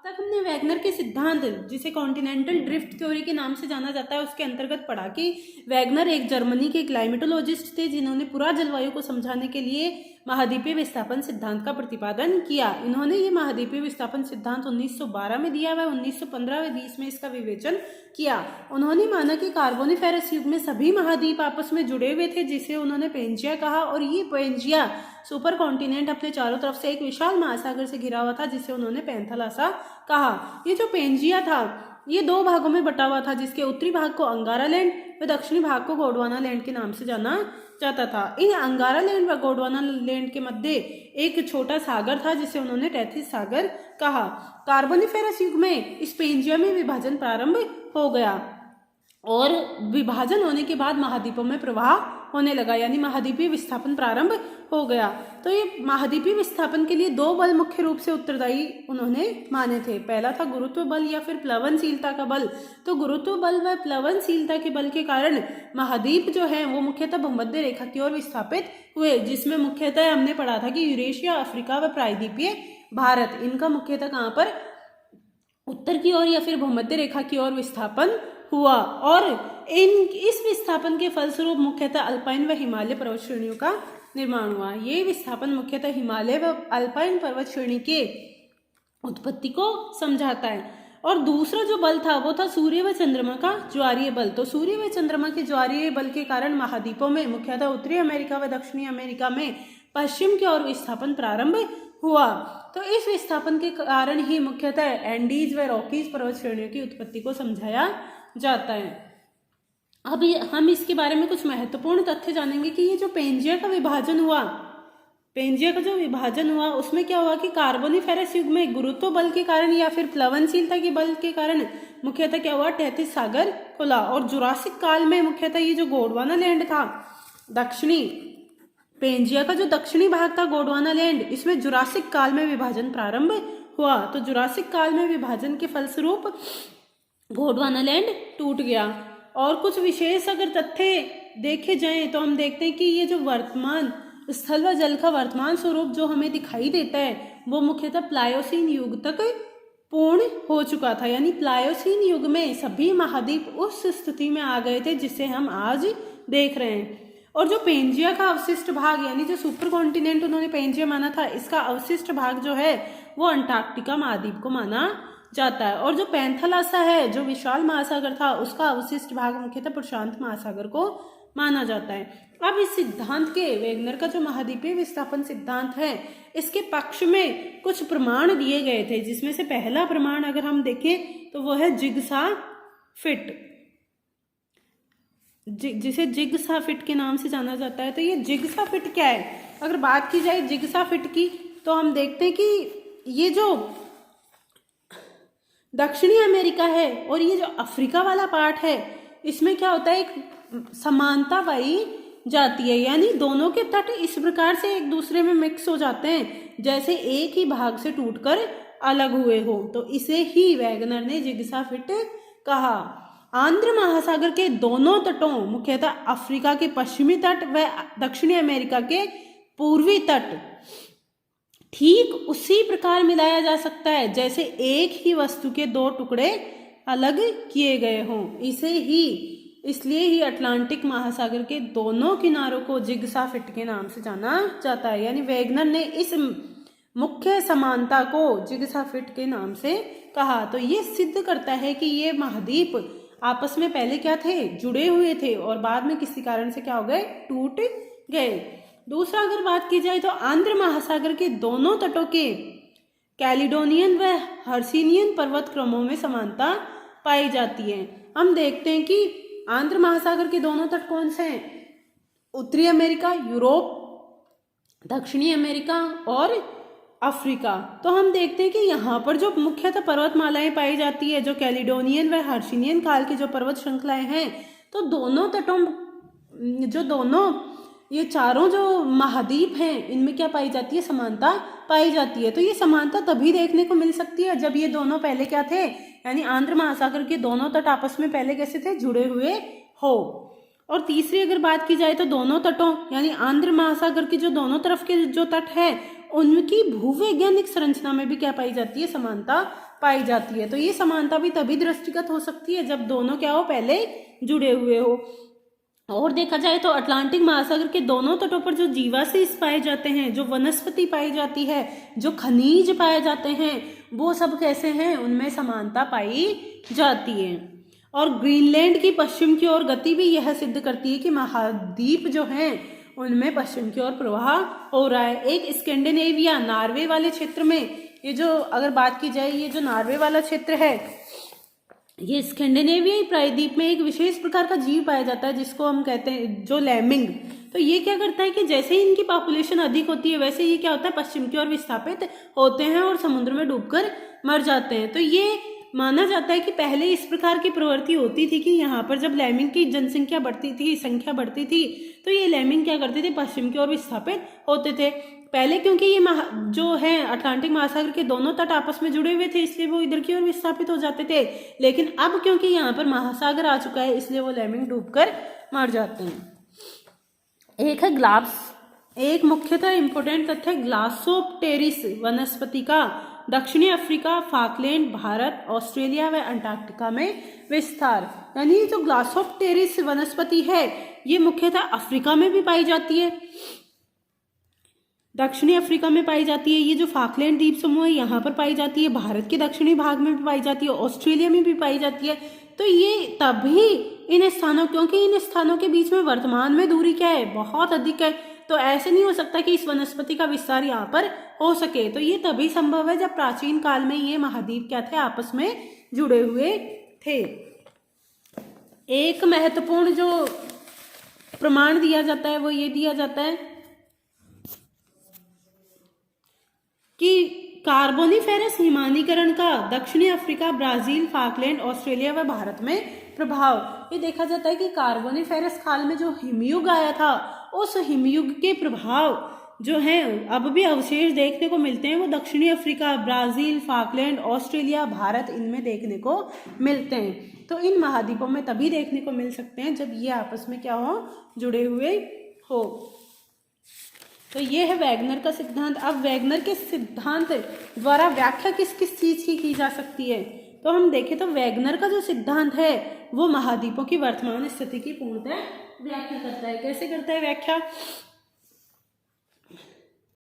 तक हमने वैगनर के सिद्धांत, जिसे कॉन्टिनेंटल ड्रिफ्ट थ्योरी के नाम से जाना जाता है, उसके अंतर्गत पढ़ा कि वैगनर एक जर्मनी के क्लाइमेटोलॉजिस्ट थे जिन्होंने पूरा जलवायु को समझाने के लिए महाद्वीपीय विस्थापन सिद्धांत का प्रतिपादन किया। इन्होंने ये महाद्वीपीय विस्थापन सिद्धांत 1912 में दिया व 1915 व 20 में इसका विवेचन किया। उन्होंने माना कि कार्बोनिफेरस युग में सभी महाद्वीप आपस में जुड़े हुए थे, जिसे उन्होंने पेंजिया कहा, और ये पेंजिया सुपर कॉन्टिनेंट अपने चारों तरफ से एक विशाल महासागर से घिरा हुआ था, जिसे उन्होंने पैंथालासा कहा। ये जो पेंजिया था ये दो भागों में बटा हुआ था, जिसके उत्तरी भाग को अंगारा लैंड व दक्षिणी भाग को गोंडवाना लैंड के नाम से जाना जाता था। इन अंगारा लैंड व गोंडवाना लैंड के मध्य एक छोटा सागर था, जिसे उन्होंने टेथिस सागर कहा। कार्बोनिफेरस युग में इस पेंजिया में विभाजन प्रारंभ हो गया और विभाजन होने के बाद महाद्वीपों में प्रवाह होने लगा, यानी महाद्वीपीय विस्थापन प्रारंभ हो गया। तो ये महाद्वीपीय विस्थापन के लिए दो बल मुख्य रूप से उत्तरदायी उन्होंने माने थे। पहला था गुरुत्व बल या फिर प्लवनशीलता का बल। तो गुरुत्व बल व प्लवनशीलता के बल के कारण महाद्वीप जो है वो मुख्यतः भूमध्य रेखा की ओर विस्थापित हुए, जिसमें मुख्यतः हमने पढ़ा था कि यूरेशिया, अफ्रीका व प्रायद्वीपीय भारत, इनका मुख्यतः कहाँ पर, उत्तर की ओर या फिर भूमध्य रेखा की ओर विस्थापन हुआ। और इस विस्थापन के फलस्वरूप मुख्यतः अल्पाइन व हिमालय पर्वत श्रेणियों का निर्माण हुआ। ये विस्थापन मुख्यतः हिमालय व अल्पाइन पर्वत श्रेणी के उत्पत्ति को समझाता है। और दूसरा जो बल था वो था सूर्य व चंद्रमा का ज्वारीय बल। तो सूर्य व चंद्रमा के ज्वारीय बल के कारण महाद्वीपों में मुख्यतः उत्तरी अमेरिका व दक्षिणी अमेरिका में पश्चिम की ओर विस्थापन प्रारंभ हुआ। तो इस विस्थापन के कारण ही मुख्यतः एंडीज व रॉकीज पर्वत श्रेणियों की उत्पत्ति को समझाया जाता है। अब हम इसके बारे में कुछ महत्वपूर्ण तथ्य जानेंगे कि ये जो पेंजिया का विभाजन हुआ, पेंजिया का जो विभाजन हुआ उसमें क्या हुआ कि कार्बोनिफेरस युग में गुरुत्व बल के कारण या फिर प्लवनशीलता के बल के कारण मुख्यतः क्या हुआ, टेथिस सागर खुला। और जुरासिक काल में मुख्यतः ये जो गोंडवाना लैंड था, दक्षिणी पेंजिया का जो दक्षिणी भाग था गोंडवाना लैंड, इसमें जुरासिक काल में विभाजन प्रारंभ हुआ। तो जुरासिक काल में विभाजन के फलस्वरूप गोंडवाना लैंड टूट गया। और कुछ विशेष अगर तथ्य देखे जाएं तो हम देखते हैं कि ये जो वर्तमान स्थल व जल का वर्तमान स्वरूप जो हमें दिखाई देता है वो मुख्यतः प्लायोसीन युग तक पूर्ण हो चुका था, यानी प्लायोसीन युग में सभी महाद्वीप उस स्थिति में आ गए थे जिसे हम आज देख रहे हैं। और जो पेंजिया का अवशिष्ट भाग, यानी जो सुपर कॉन्टिनेंट उन्होंने पेंजिया माना था, इसका अवशिष्ट भाग जो है वो अंटार्कटिका महाद्वीप को माना जाता है। और जो पैंथालासा है, जो विशाल महासागर था, उसका अवशिष्ट भाग मुख्यतः प्रशांत महासागर को माना जाता है। अब इस सिद्धांत के, वैगनर का जो महाद्वीपीय विस्थापन सिद्धांत है, इसके पक्ष में कुछ प्रमाण दिए गए थे, जिसमें से पहला प्रमाण अगर हम देखें तो वो है जिगसा फिट, जिसे जिगसा फिट के नाम से जाना जाता है। तो ये जिगसा फिट क्या है? अगर बात की जाए जिगसा फिट की तो हम देखते हैं कि ये जो दक्षिणी अमेरिका है और ये जो अफ्रीका वाला पार्ट है, इसमें क्या होता है, एक समानता पाई जाती है, यानी दोनों के तट इस प्रकार से एक दूसरे में मिक्स हो जाते हैं जैसे एक ही भाग से टूटकर अलग हुए हो। तो इसे ही वैगनर ने जिगसा फिट कहा। आंध्र महासागर के दोनों तटों, मुख्यतः अफ्रीका के पश्चिमी तट व दक्षिणी अमेरिका के पूर्वी तट, ठीक उसी प्रकार मिलाया जा सकता है जैसे एक ही वस्तु के दो टुकड़े अलग किए गए हों। इसलिए ही अटलांटिक महासागर के दोनों किनारों को जिगसा फिट के नाम से जाना जाता है। यानी वैगनर ने इस मुख्य समानता को जिगसा फिट के नाम से कहा। तो ये सिद्ध करता है कि ये महाद्वीप आपस में पहले क्या थे, जुड़े हुए थे और बाद में किसी कारण से क्या हो गए, टूट गए। दूसरा अगर बात की जाए तो आंध्र महासागर के दोनों तटों के कैलिडोनियन व हर्सिनियन पर्वत क्रमों में समानता पाई जाती है। हम देखते हैं कि आंध्र महासागर के दोनों तट कौन से हैं, उत्तरी अमेरिका, यूरोप, दक्षिणी अमेरिका और अफ्रीका। तो हम देखते हैं कि यहाँ पर जो मुख्यतः पर्वतमालाएं पाई जाती है, जो कैलिडोनियन व हर्सिनियन काल की जो पर्वत श्रृंखलाएं हैं, तो दोनों तटों, जो दोनों ये चारों जो महाद्वीप हैं, इनमें क्या पाई जाती है, समानता पाई जाती है। तो ये समानता तभी देखने को मिल सकती है जब ये दोनों पहले क्या थे, यानी आंध्र महासागर के दोनों तट आपस में पहले कैसे थे, जुड़े हुए हो। और तीसरी अगर बात की जाए तो दोनों तटों, यानी आंध्र महासागर के जो दोनों तरफ के जो तट है, उनकी भूवैज्ञानिक संरचना में भी क्या पाई जाती है, समानता पाई जाती है। तो ये समानता भी तभी दृष्टिगत हो सकती है जब दोनों क्या हो, पहले जुड़े हुए हो। और देखा जाए तो अटलांटिक महासागर के दोनों तटों पर जो जीवाश्म पाए जाते हैं, जो वनस्पति पाई जाती है, जो खनिज पाए जाते हैं, वो सब कैसे हैं, उनमें समानता पाई जाती है। और ग्रीनलैंड की पश्चिम की ओर गति भी यह सिद्ध करती है कि महाद्वीप जो हैं उनमें पश्चिम की ओर प्रवाह हो रहा है। एक स्कैंडिनेविया नॉर्वे वाले क्षेत्र में, ये जो अगर बात की जाए, ये जो नॉर्वे वाला क्षेत्र है, ये स्कैंडिनेवियाई प्रायद्वीप में एक विशेष प्रकार का जीव पाया जाता है जिसको हम कहते हैं जो लैमिंग। तो ये क्या करता है कि जैसे ही इनकी पॉपुलेशन अधिक होती है वैसे ये क्या होता है, पश्चिम की ओर विस्थापित होते हैं और समुद्र में डूबकर मर जाते हैं। तो ये माना जाता है कि पहले इस प्रकार की प्रवृत्ति होती थी कि यहाँ पर जब लैमिंग की जनसंख्या बढ़ती थी, संख्या बढ़ती थी, तो ये लैमिंग क्या करते थे, पश्चिम की ओर विस्थापित होते थे पहले, क्योंकि ये जो है अटलांटिक महासागर के दोनों तट आपस में जुड़े हुए थे इसलिए वो इधर की ओर विस्थापित हो जाते थे। लेकिन अब क्योंकि यहाँ पर महासागर आ चुका है इसलिए वो लैमिंग डूबकर मर जाते हैं। एक है ग्लास, एक मुख्यतः इंपोर्टेंट तथ्य ग्लासोप्टेरिस वनस्पति का दक्षिणी अफ्रीका, फाकलैंड, भारत, ऑस्ट्रेलिया व अंटार्कटिका में विस्तार। यानी जो ग्लासोप्टेरिस वनस्पति है ये मुख्यतः अफ्रीका में भी पाई जाती है, दक्षिणी अफ्रीका में पाई जाती है। ये जो फाकलैंड द्वीप समूह है यहाँ पर पाई जाती है, भारत के दक्षिणी भाग में भी पाई जाती है, ऑस्ट्रेलिया में भी पाई जाती है। तो ये तभी इन स्थानों, क्योंकि इन स्थानों के बीच में वर्तमान में दूरी क्या है, बहुत अधिक है, तो ऐसे नहीं हो सकता कि इस वनस्पति का विस्तार यहाँ पर हो सके। तो ये तभी संभव है जब प्राचीन काल में ये महाद्वीप क्या थे, आपस में जुड़े हुए थे। एक महत्वपूर्ण जो प्रमाण दिया जाता है वो ये दिया जाता है कि कार्बोनिफेरस हिमानीकरण का दक्षिणी अफ्रीका, ब्राजील, फाकलैंड, ऑस्ट्रेलिया व भारत में प्रभाव। ये देखा जाता है कि कार्बोनिफेरस काल में जो हिमयुग आया था उस हिमयुग के प्रभाव जो हैं अब भी अवशेष देखने को मिलते हैं, वो दक्षिणी Africa, Brazil, Falkland, Australia, Bharat, इनमें देखने को मिलते हैं। तो इन महाद्वीपों में तभी देखने को मिल सकते हैं जब ये आपस में क्या हो, जुड़े हुए हो। तो ये है वैगनर का सिद्धांत। अब वैगनर के सिद्धांत द्वारा व्याख्या किस किस चीज की जा सकती है, तो हम देखें तो वैगनर का जो सिद्धांत है वो महाद्वीपों की वर्तमान स्थिति की पूर्णतः व्याख्या करता है। कैसे करता है व्याख्या,